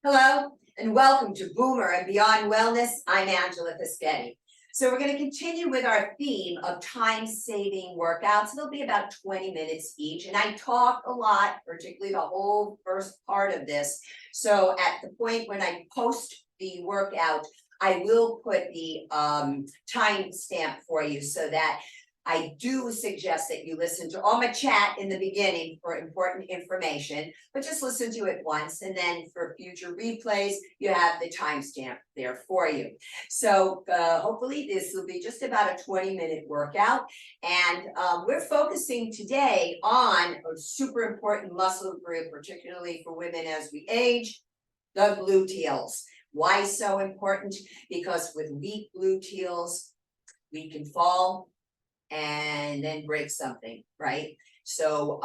Hello, and welcome to Boomer and Beyond Wellness. I'm Angela Fischetti. So we're going to continue with our theme of time-saving workouts. It'll be about 20 minutes each, and I talk a lot, particularly the whole first part of this. So at the point when I post the workout, I will put the time stamp for you so that I do suggest that you listen to all my chat in the beginning for important information, but just listen to it once, and then for future replays, you have the timestamp there for you. So hopefully this will be just about a 20-minute workout, and we're focusing today on a super important muscle group, particularly for women as we age, the gluteals. Why so important? Because with weak gluteals, we can fall and then break something, right? So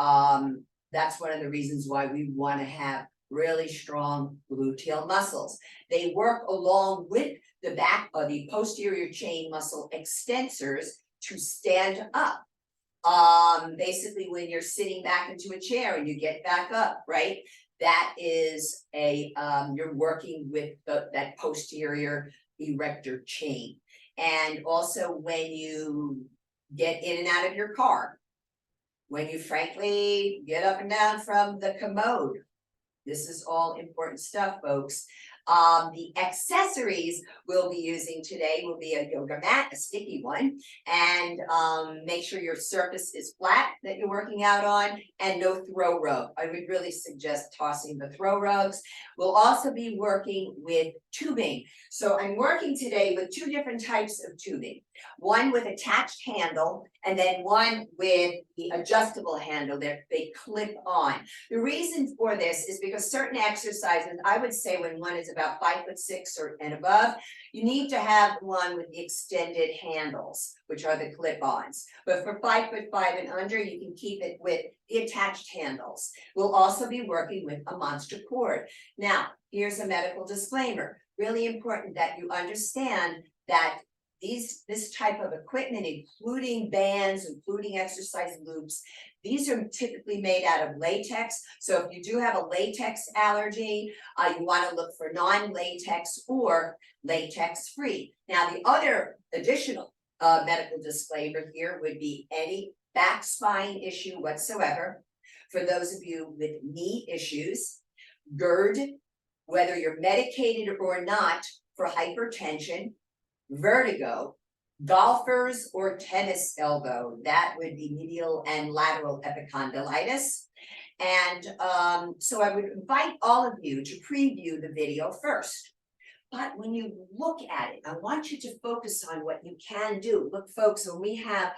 that's one of the reasons why we want to have really strong gluteal muscles. They work along with the back of the posterior chain muscle extensors to stand up. Basically, when you're sitting back into a chair and you get back up, right? That is you're working with that posterior erector chain. And also when you get in and out of your car, when you frankly get up and down from the commode. This is all important stuff, folks. The accessories we'll be using today will be a yoga mat, a sticky one, and make sure your surface is flat that you're working out on, and no throw rug. I would really suggest tossing the throw rugs. We'll also be working with tubing. So I'm working today with two different types of tubing. One with attached handle, and then one with the adjustable handle that they clip on. The reason for this is because certain exercises, I would say when one is about 5'6" and above, you need to have one with the extended handles, which are the clip-ons. But for 5'5" and under, you can keep it with the attached handles. We'll also be working with a monster cord. Now, here's a medical disclaimer. Really important that you understand that this type of equipment, including bands, including exercise loops, these are typically made out of latex. So if you do have a latex allergy, you want to look for non-latex or latex-free. Now, the other additional medical disclaimer here would be any back spine issue whatsoever. For those of you with knee issues, GERD, whether you're medicated or not for hypertension, vertigo, golfers or tennis elbow, that would be medial and lateral epicondylitis. And so I would invite all of you to preview the video first. But when you look at it, I want you to focus on what you can do. Look, folks, when we have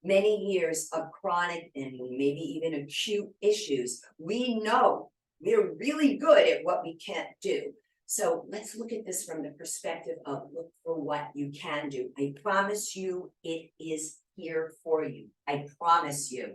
many years of chronic and maybe even acute issues, we know we're really good at what we can't do. So let's look at this from the perspective of look for what you can do. I promise you it is here for you. I promise you.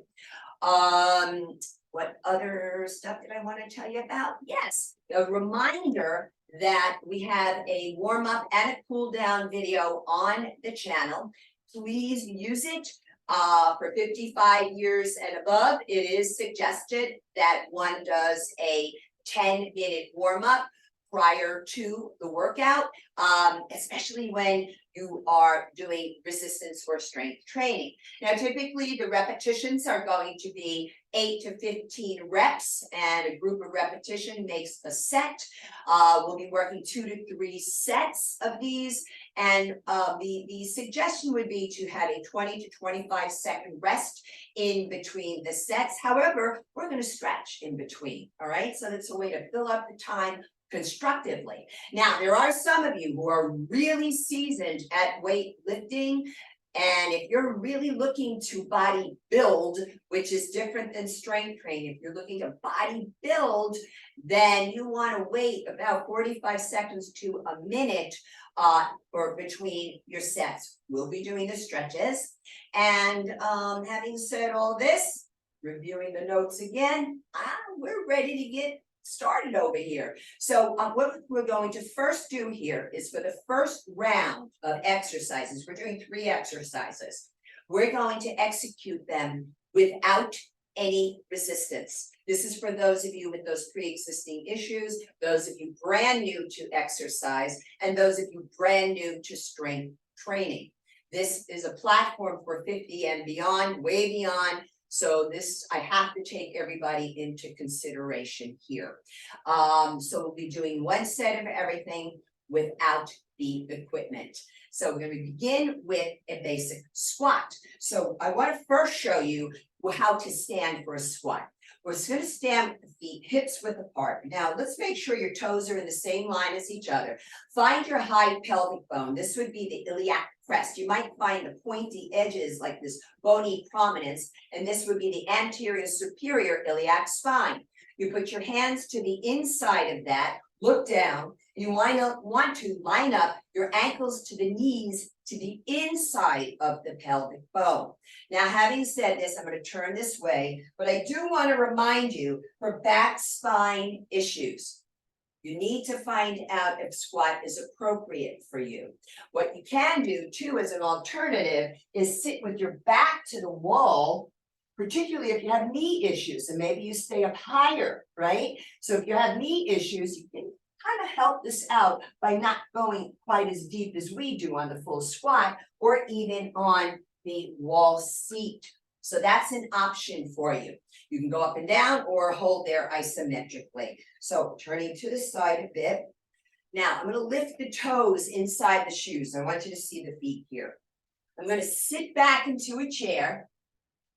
What other stuff did I want to tell you about? Yes, a reminder that we have a warm-up and a cool-down video on the channel. Please use it. For 55 years and above, it is suggested that one does a 10-minute warm-up prior to the workout, especially when you are doing resistance or strength training. Now, typically the repetitions are going to be 8 to 15 reps, and a group of repetition makes a set. We'll be working 2 to 3 sets of these, and the suggestion would be to have a 20 to 25 second rest in between the sets. However, we're going to stretch in between, all right? So that's a way to fill up the time constructively. Now, there are some of you who are really seasoned at weightlifting, and if you're really looking to body build, which is different than strength training, if you're looking to body build, then you want to wait about 45 seconds to a minute or between your sets. We'll be doing the stretches. And having said all this, reviewing the notes again, we're ready to get started over here. So what we're going to first do here is for the first round of exercises, we're doing 3 exercises. We're going to execute them without any resistance. This is for those of you with those pre-existing issues, those of you brand new to exercise, and those of you brand new to strength training. This is a platform for 50 and beyond, way beyond. So this, I have to take everybody into consideration here. So we'll be doing one set of everything without the equipment. So we're going to begin with a basic squat. So I want to first show you how to stand for a squat. We're going to stand with the feet hips width apart. Now let's make sure your toes are in the same line as each other. Find your high pelvic bone. This would be the iliac crest. You might find the pointy edges like this bony prominence, and this would be the anterior superior iliac spine. You put your hands to the inside of that, look down. You want to line up your ankles to the knees to the inside of the pelvic bone. Now, having said this, I'm going to turn this way, but I do want to remind you for back spine issues, you need to find out if squat is appropriate for you. What you can do too as an alternative is sit with your back to the wall, particularly if you have knee issues, and maybe you stay up higher, right? So if you have knee issues, you can kind of help this out by not going quite as deep as we do on the full squat or even on the wall seat. So that's an option for you. You can go up and down or hold there isometrically. So turning to the side a bit. Now I'm going to lift the toes inside the shoes. I want you to see the feet here. I'm going to sit back into a chair.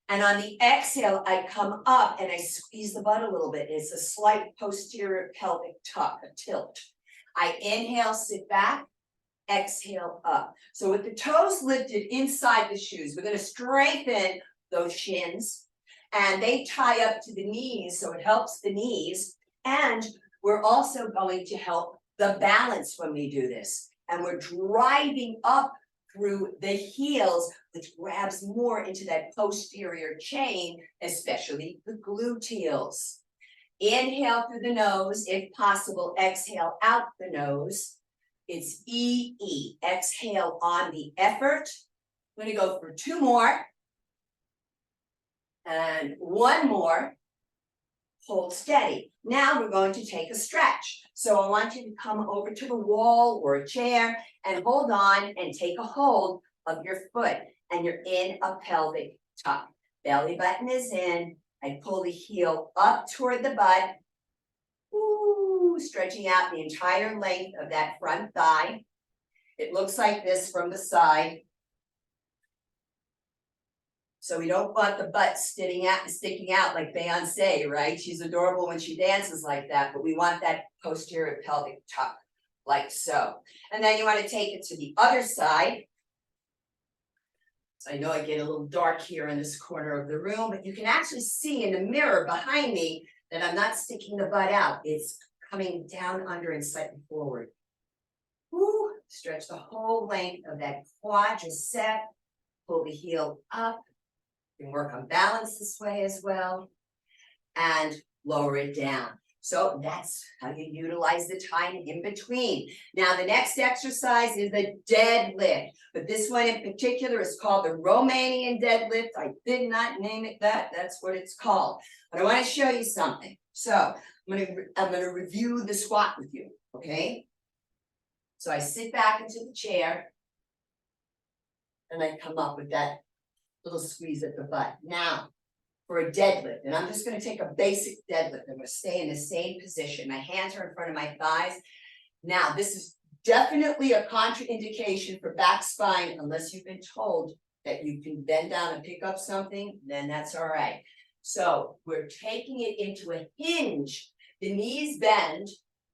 And on the exhale, I come up and I squeeze the butt a little bit. It's a slight posterior pelvic tuck, a tilt. I inhale, sit back, exhale up. So with the toes lifted inside the shoes, we're going to strengthen those shins. And they tie up to the knees, so it helps the knees. And we're also going to help the balance when we do this. And we're driving up through the heels, which grabs more into that posterior chain, especially the gluteals. Inhale through the nose, if possible, exhale out the nose. It's E-E, exhale on the effort. I'm going to go for 2 more. And 1 more. Hold steady. Now we're going to take a stretch. So I want you to come over to the wall or a chair and hold on and take a hold of your foot. And you're in a pelvic tuck. Belly button is in. I pull the heel up toward the butt. Ooh, stretching out the entire length of that front thigh. It looks like this from the side. So we don't want the butt sticking out like Beyonce, right? She's adorable when she dances like that, but we want that posterior pelvic tuck, like so. And then you want to take it to the other side. So I know I get a little dark here in this corner of the room, but you can actually see in the mirror behind me that I'm not sticking the butt out. It's coming down under and slightly forward. Woo, stretch the whole length of that quadricep. Pull the heel up. You can work on balance this way as well, and lower it down. So that's how you utilize the time in between. Now the next exercise is the deadlift, but this one in particular is called the Romanian deadlift. I did not name it that, that's what it's called. But I want to show you something. So I'm gonna review the squat with you, okay? So I sit back into the chair, and I come up with that little squeeze at the butt. Now, for a deadlift, and I'm just going to take a basic deadlift. I'm going to stay in the same position. My hands are in front of my thighs. Now, this is definitely a contraindication for back spine unless you've been told that you can bend down and pick up something, then that's all right. So we're taking it into a hinge. The knees bend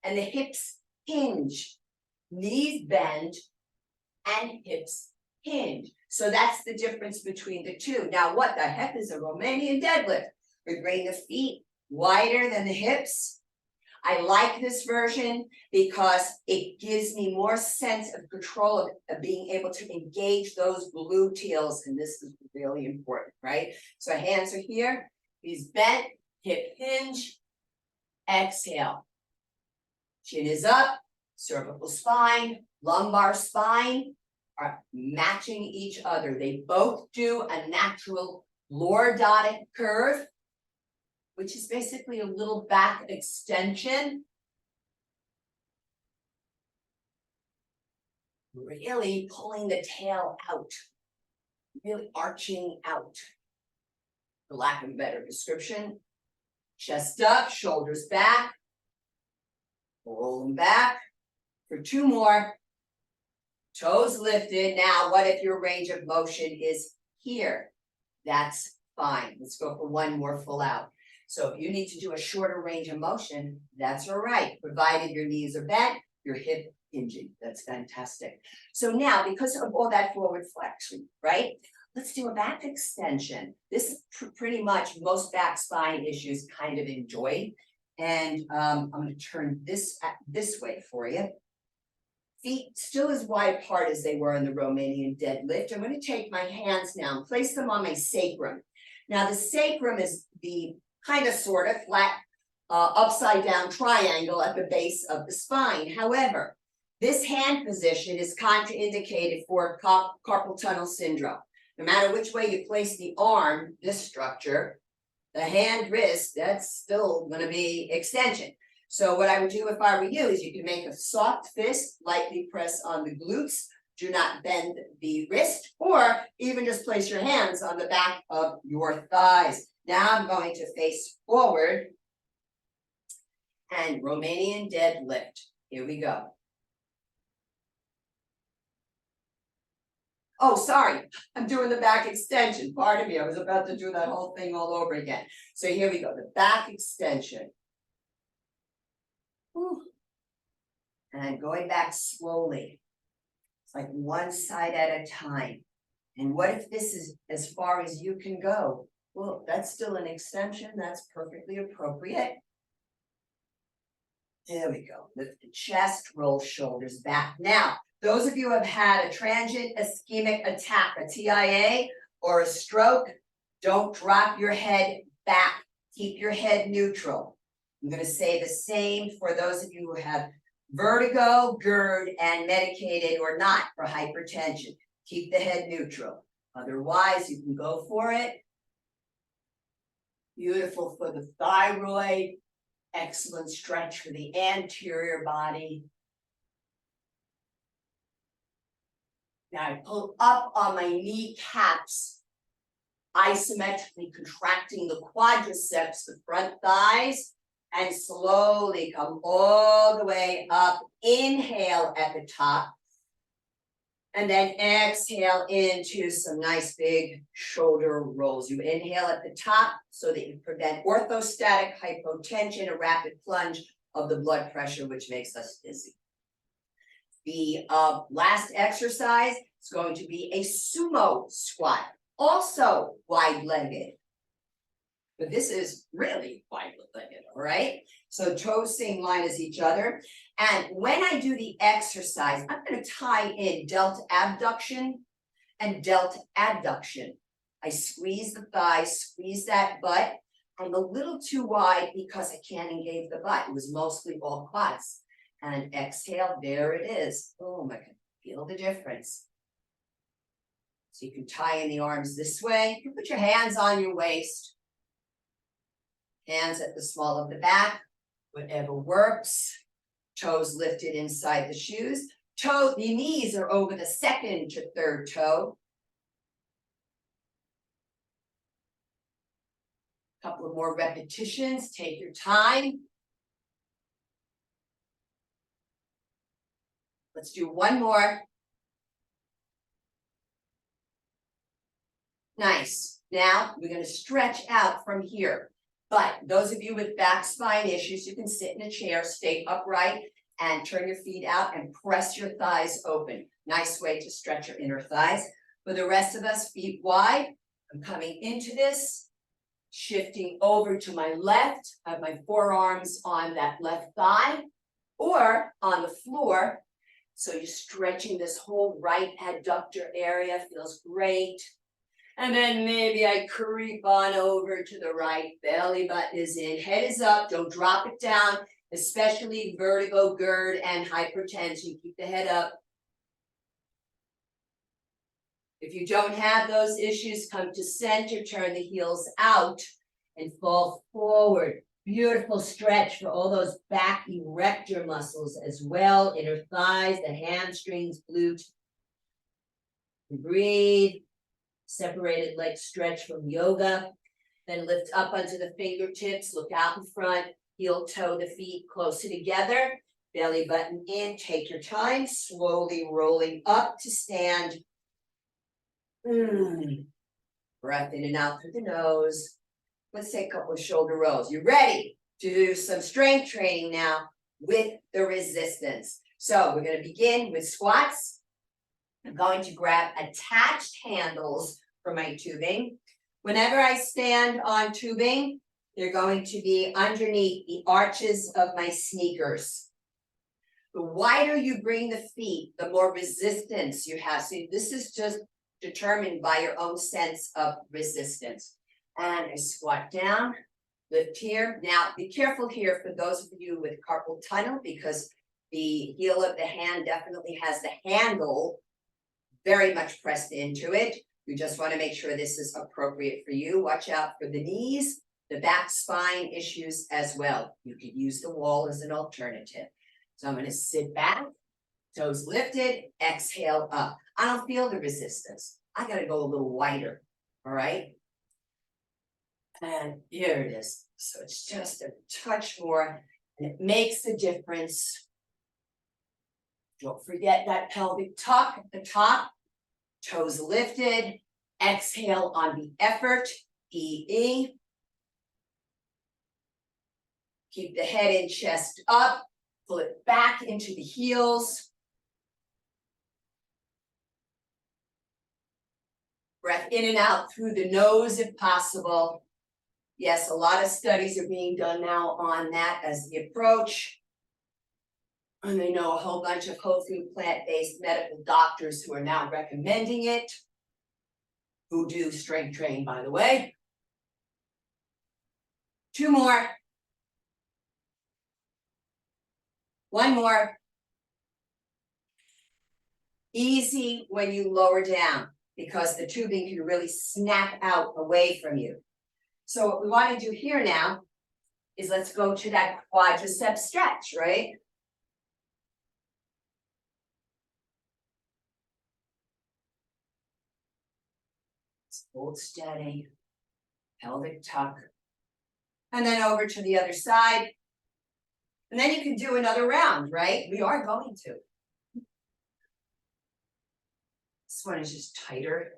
and the hips hinge. Knees bend and hips hinge. So that's the difference between the two. Now, what the heck is a Romanian deadlift? We bring the feet wider than the hips. I like this version because it gives me more sense of control of being able to engage those gluteals, and this is really important, right? So hands are here, knees bent, hip hinge, exhale. Chin is up, cervical spine, lumbar spine are matching each other. They both do a natural lordotic curve. which is basically a little back extension. Really pulling the tail out, really arching out. For lack of a better description, chest up, shoulders back, roll them back for 2 more. Toes lifted. Now, what if your range of motion is here? That's fine. Let's go for 1 more full out. So if you need to do a shorter range of motion, that's all right, provided your knees are bent, your hip hinging. That's fantastic. So now, because of all that forward flexion, right? Let's do a back extension. This is pretty much most back spine issues kind of enjoy. And I'm going to turn this way for you. Feet still as wide apart as they were in the Romanian deadlift. I'm going to take my hands now and place them on my sacrum. Now the sacrum is the kind of sort of flat upside down triangle at the base of the spine. However, this hand position is contraindicated for carpal tunnel syndrome. No matter which way you place the arm, this structure, the hand wrist, that's still going to be extension. So what I would do if I were you is you can make a soft fist, lightly press on the glutes, do not bend the wrist, or even just place your hands on the back of your thighs. Now I'm going to face forward and Romanian deadlift. Here we go. Oh, sorry, I'm doing the back extension. Pardon me, I was about to do that whole thing all over again. So here we go, the back extension. Whew. And going back slowly. It's like one side at a time. And what if this is as far as you can go? Well, that's still an extension. That's perfectly appropriate. There we go. Lift the chest, roll shoulders back. Now, those of you who have had a transient ischemic attack, a TIA, or a stroke, don't drop your head back. Keep your head neutral. I'm going to say the same for those of you who have vertigo, GERD, and medicated or not for hypertension. Keep the head neutral. Otherwise, you can go for it. Beautiful for the thyroid. Excellent stretch for the anterior body. Now I pull up on my kneecaps, isometrically contracting the quadriceps, the front thighs, and slowly come all the way up. Inhale at the top, and then exhale into some nice big shoulder rolls. You inhale at the top so that you prevent orthostatic hypotension, a rapid plunge of the blood pressure, which makes us dizzy. The last exercise is going to be a sumo squat, also wide-legged. But this is really wide-legged, all right? So toes same line as each other. And when I do the exercise, I'm going to tie in delta abduction and delta adduction. I squeeze the thighs, squeeze that butt. I'm a little too wide because I can't engage the butt. It was mostly all quads. And exhale, there it is. Boom, I can feel the difference. So you can tie in the arms this way. You can put your hands on your waist. Hands at the small of the back, whatever works. Toes lifted inside the shoes. The knees are over the second to third toe. Couple of more repetitions. Take your time. Let's do one more. Nice. Now we're going to stretch out from here. But those of you with back spine issues, you can sit in a chair, stay upright, and turn your feet out and press your thighs open. Nice way to stretch your inner thighs. For the rest of us, feet wide. I'm coming into this, shifting over to my left. I have my forearms on that left thigh or on the floor. So you're stretching this whole right adductor area, feels great. And then maybe I creep on over to the right, belly button is in, head is up, don't drop it down, especially vertigo, GERD, and hypertension. Keep the head up. If you don't have those issues, come to center, turn the heels out, and fall forward. Beautiful stretch for all those back erector muscles as well, inner thighs, the hamstrings, glute. Breathe. Separated leg stretch from yoga. Then lift up onto the fingertips, look out in front, heel toe the feet closer together, belly button in, take your time, slowly rolling up to stand. Breath in and out through the nose. Let's take a couple of shoulder rolls. You ready to do some strength training now with the resistance? So we're going to begin with squats. I'm going to grab attached handles for my tubing. Whenever I stand on tubing, they're going to be underneath the arches of my sneakers. The wider you bring the feet, the more resistance you have. So this is just determined by your own sense of resistance. And I squat down, lift here. Now, be careful here for those of you with carpal tunnel, because the heel of the hand definitely has the handle very much pressed into it. You just want to make sure this is appropriate for you. Watch out for the knees, the back spine issues as well. You could use the wall as an alternative. So I'm going to sit back, toes lifted, exhale up. I don't feel the resistance. I got to go a little wider, all right? And here it is. So it's just a touch more, and it makes a difference. Don't forget that pelvic tuck at the top, toes lifted, exhale on the effort, EE. Keep the head and chest up, pull it back into the heels. Breath in and out through the nose if possible. Yes, a lot of studies are being done now on that as the approach. And I know a whole bunch of whole food plant-based medical doctors who are now recommending it, who do strength training, by the way. 2 more. 1 more. Easy when you lower down, because the tubing can really snap out away from you. So what we want to do here now is let's go to that quadricep stretch, right? Hold steady, pelvic tuck, and then over to the other side. And then you can do another round, right? We are going to. This one is just tighter.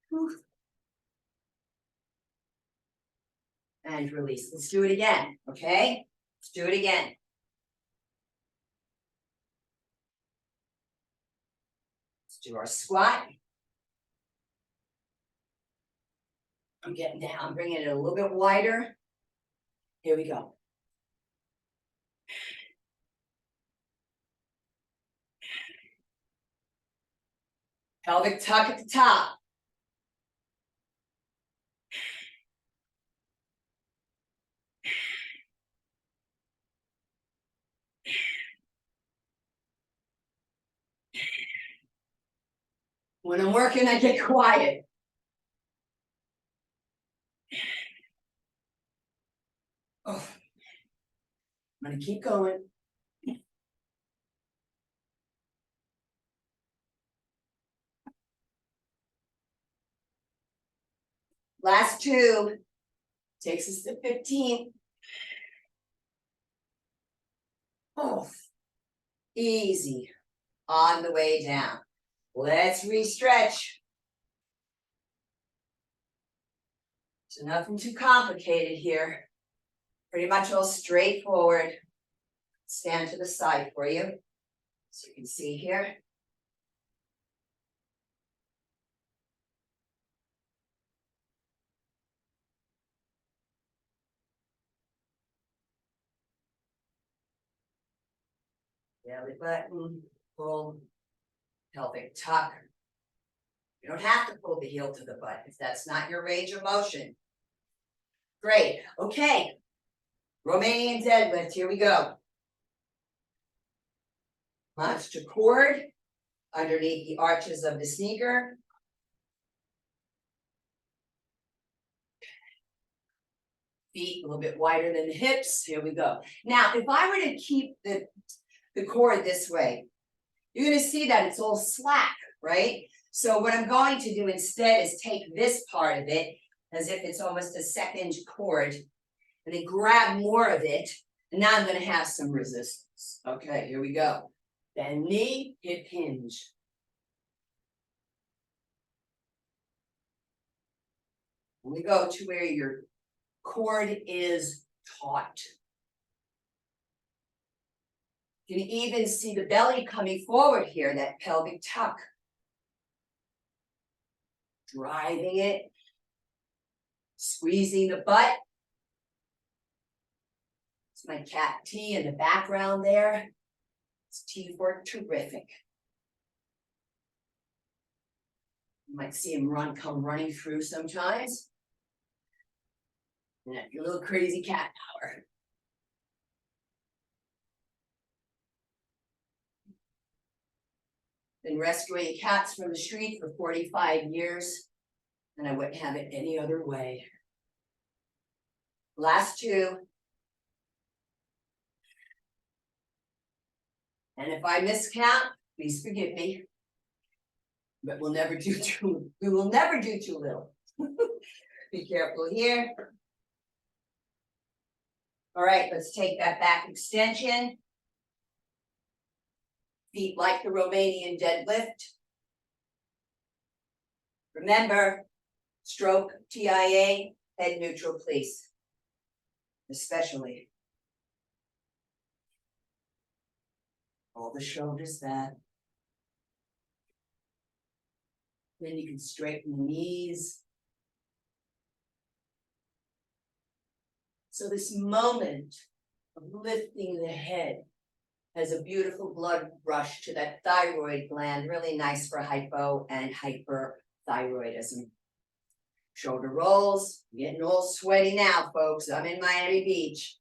Whew. And release. Let's do it again, okay? Let's do it again. Let's do our squat. I'm getting down, I'm bringing it a little bit wider. Here we go. Pelvic tuck at the top. When I'm working, I get quiet. Oh, I'm going to keep going. Last 2 takes us to 15. Oh, easy on the way down. Let's re-stretch. So nothing too complicated here. Pretty much all straightforward. Stand to the side for you, so you can see here. Belly button, pull, pelvic tuck. You don't have to pull the heel to the butt if that's not your range of motion. Great, okay. Romanian deadlift, here we go. Monster cord underneath the arches of the sneaker. Feet a little bit wider than the hips. Here we go. Now, if I were to keep the cord this way, you're gonna see that it's all slack, right? So what I'm going to do instead is take this part of it as if it's almost a second cord and then grab more of it. And now I'm gonna have some resistance. Okay, here we go. Bend knee, hip hinge. We go to where your cord is taut. You can even see the belly coming forward here, that pelvic tuck. Driving it, squeezing the butt. It's my cat T in the background there. It's T work terrific. You might see him come running through sometimes. Yeah, your little crazy cat power. Been rescuing cats from the street for 45 years, and I wouldn't have it any other way. Last two. And if I miscount, please forgive me. But we will never do too little. Be careful here. All right, let's take that back extension. Feet like the Romanian deadlift. Remember, stroke, TIA, head neutral, please. Especially. All the shoulders back. Then you can straighten the knees. So this moment of lifting the head has a beautiful blood rush to that thyroid gland, really nice for hypo and hyperthyroidism. Shoulder rolls, getting all sweaty now, folks. I'm in Miami Beach.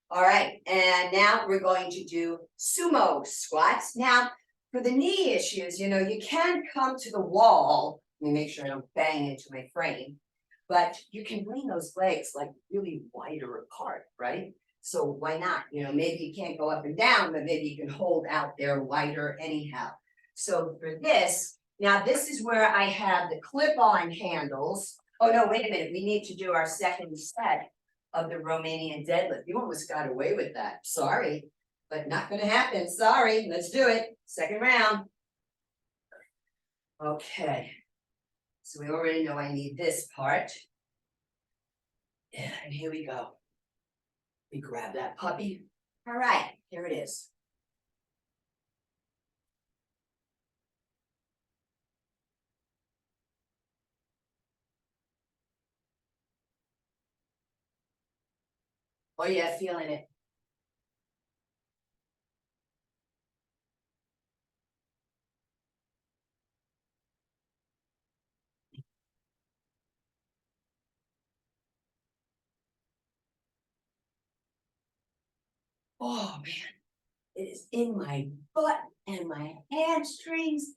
All right, and now we're going to do sumo squats. Now, for the knee issues, you know, you can come to the wall. Let me make sure I don't bang into my frame. But you can bring those legs like really wider apart, right? So why not? You know, maybe you can't go up and down, but maybe you can hold out there wider anyhow. So for this, now this is where I have the clip-on handles. Oh no, wait a minute. We need to do our second set of the Romanian deadlift. You almost got away with that. Sorry, but not going to happen. Sorry. Let's do it. Second round. Okay. So we already know I need this part. And here we go. We grab that puppy. All right, here it is. Oh yeah, feeling it. Oh man, it is in my butt and my hamstrings.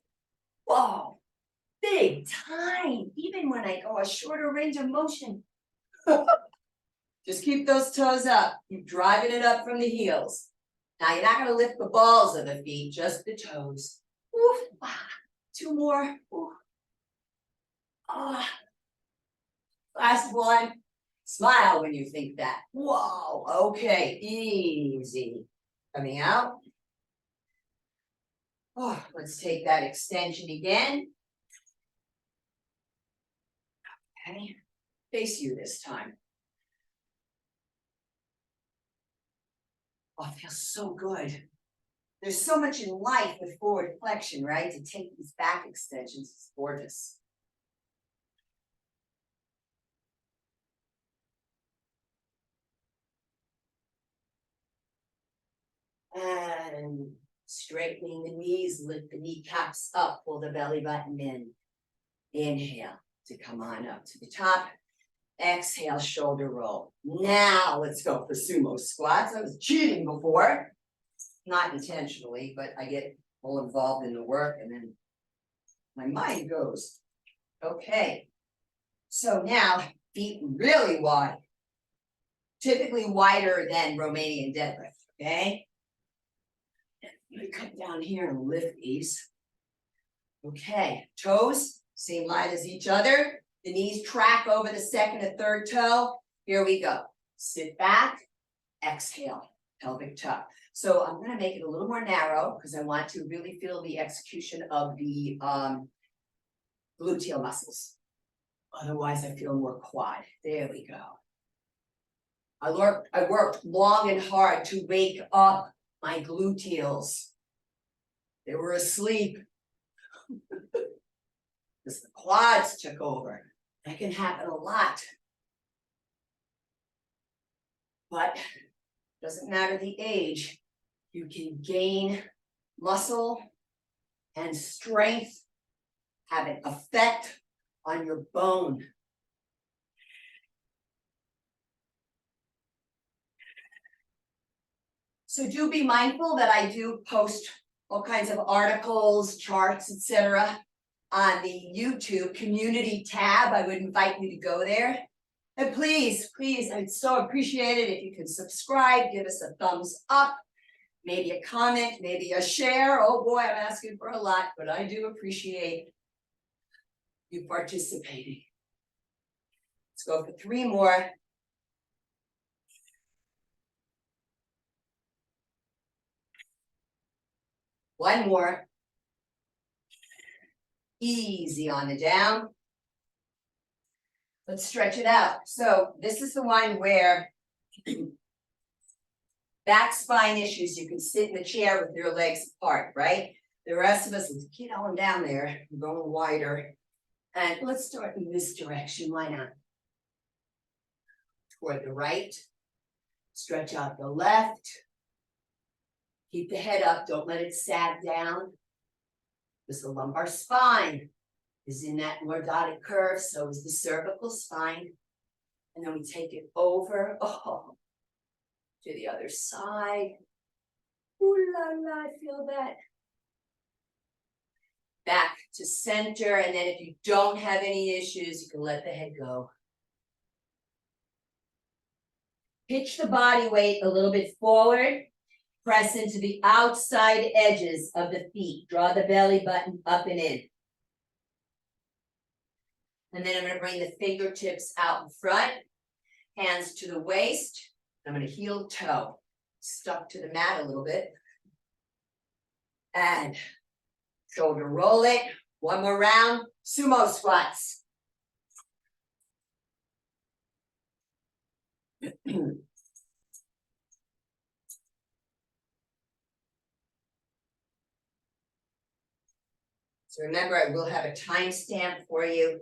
Whoa, big time. Even when I go a shorter range of motion. Just keep those toes up. Keep driving it up from the heels. Now you're not going to lift the balls of the feet, just the toes. Oof, ah, two more. Oof. Ah. Last one. Smile when you think that. Whoa, okay, easy. Coming out. Oh, let's take that extension again. Okay, face you this time. Oh, it feels so good. There's so much in life with forward flexion, right? To take these back extensions is gorgeous. And straightening the knees, lift the kneecaps up, pull the belly button in. Inhale to come on up to the top. Exhale, shoulder roll. Now let's go for sumo squats. I was cheating before, not intentionally, but I get all involved in the work and then my mind goes. Okay, so now feet really wide. typically wider than Romanian deadlift, okay? Let me come down here and lift these. Okay, toes, same line as each other. The knees track over the second and third toe. Here we go. Sit back, exhale, pelvic tuck. So I'm gonna make it a little more narrow because I want to really feel the execution of the gluteal muscles. Otherwise, I feel more quad. There we go. I worked long and hard to wake up my gluteals. They were asleep. Because the quads took over. That can happen a lot. But doesn't matter the age, you can gain muscle and strength, have an effect on your bone. So do be mindful that I do post all kinds of articles, charts, etc. on the YouTube community tab. I would invite you to go there. And please, I'd so appreciate it if you could subscribe, give us a thumbs up, maybe a comment, maybe a share. Oh boy, I'm asking for a lot, but I do appreciate you participating. Let's go for 3 more. One more. Easy on the down. Let's stretch it out. So this is the one where back spine issues, you can sit in the chair with your legs apart, right? The rest of us, let's get on down there, going wider. And let's start in this direction, why not? Toward the right, stretch out the left. Keep the head up, don't let it sag down. Because the lumbar spine is in that lordotic curve, so is the cervical spine. And then we take it over, to the other side. Ooh la la, I feel that. Back to center, and then if you don't have any issues, you can let the head go. Pitch the body weight a little bit forward. Press into the outside edges of the feet. Draw the belly button up and in. And then I'm going to bring the fingertips out in front. Hands to the waist. I'm going to heel toe. Stuck to the mat a little bit. And shoulder roll it. One more round. Sumo squats. So remember, I will have a timestamp for you,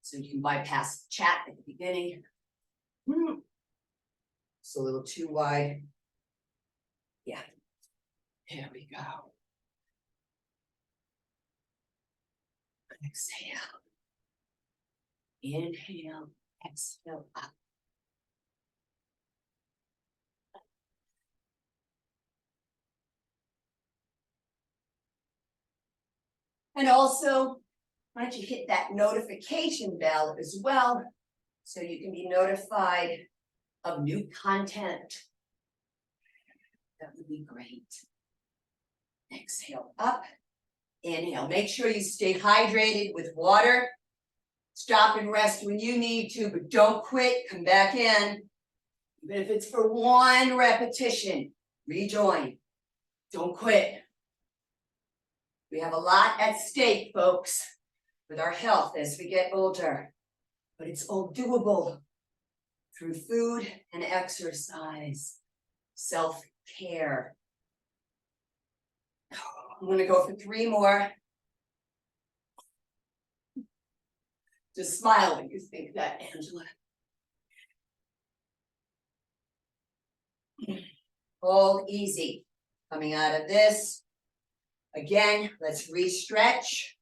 so you can bypass the chat at the beginning. It's a little too wide. Yeah, here we go. Exhale. Inhale, exhale up. And also, why don't you hit that notification bell as well, so you can be notified of new content. That would be great. Exhale up, inhale. Make sure you stay hydrated with water. Stop and rest when you need to, but don't quit, come back in. Even if it's for 1 repetition, rejoin. Don't quit. We have a lot at stake, folks, with our health as we get older, but it's all doable through food and exercise, self-care. I'm going to go for 3 more. Just smile when you think that, Angela. Hold easy. Coming out of this. Again, let's re-stretch.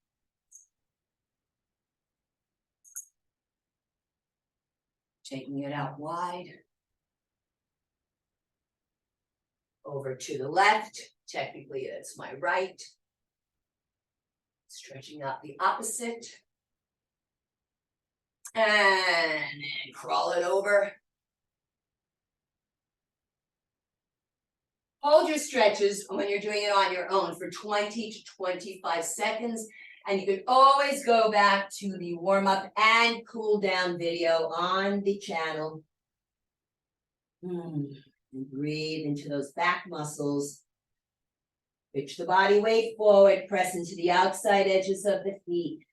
Taking it out wide. Over to the left. Technically, it's my right. Stretching out the opposite. And then crawl it over. Hold your stretches when you're doing it on your own for 20 to 25 seconds. And you can always go back to the warm-up and cool-down video on the channel. And breathe into those back muscles. Pitch the body weight forward, press into the outside edges of the feet.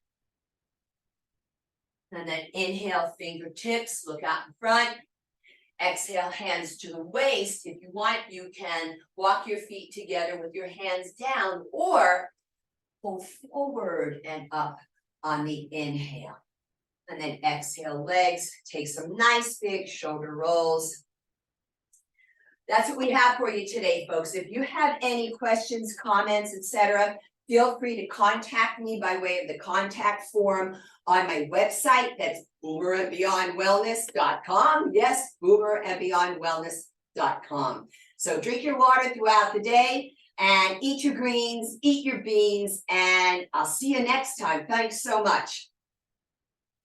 And then inhale, fingertips, look out in front. Exhale, hands to the waist. If you want, you can walk your feet together with your hands down or pull forward and up on the inhale. And then exhale, legs. Take some nice big shoulder rolls. That's what we have for you today, folks. If you have any questions, comments, etc., feel free to contact me by way of the contact form on my website. That's boomerandbeyondwellness.com. Yes, boomerandbeyondwellness.com. So drink your water throughout the day and eat your greens, eat your beans, and I'll see you next time. Thanks so much.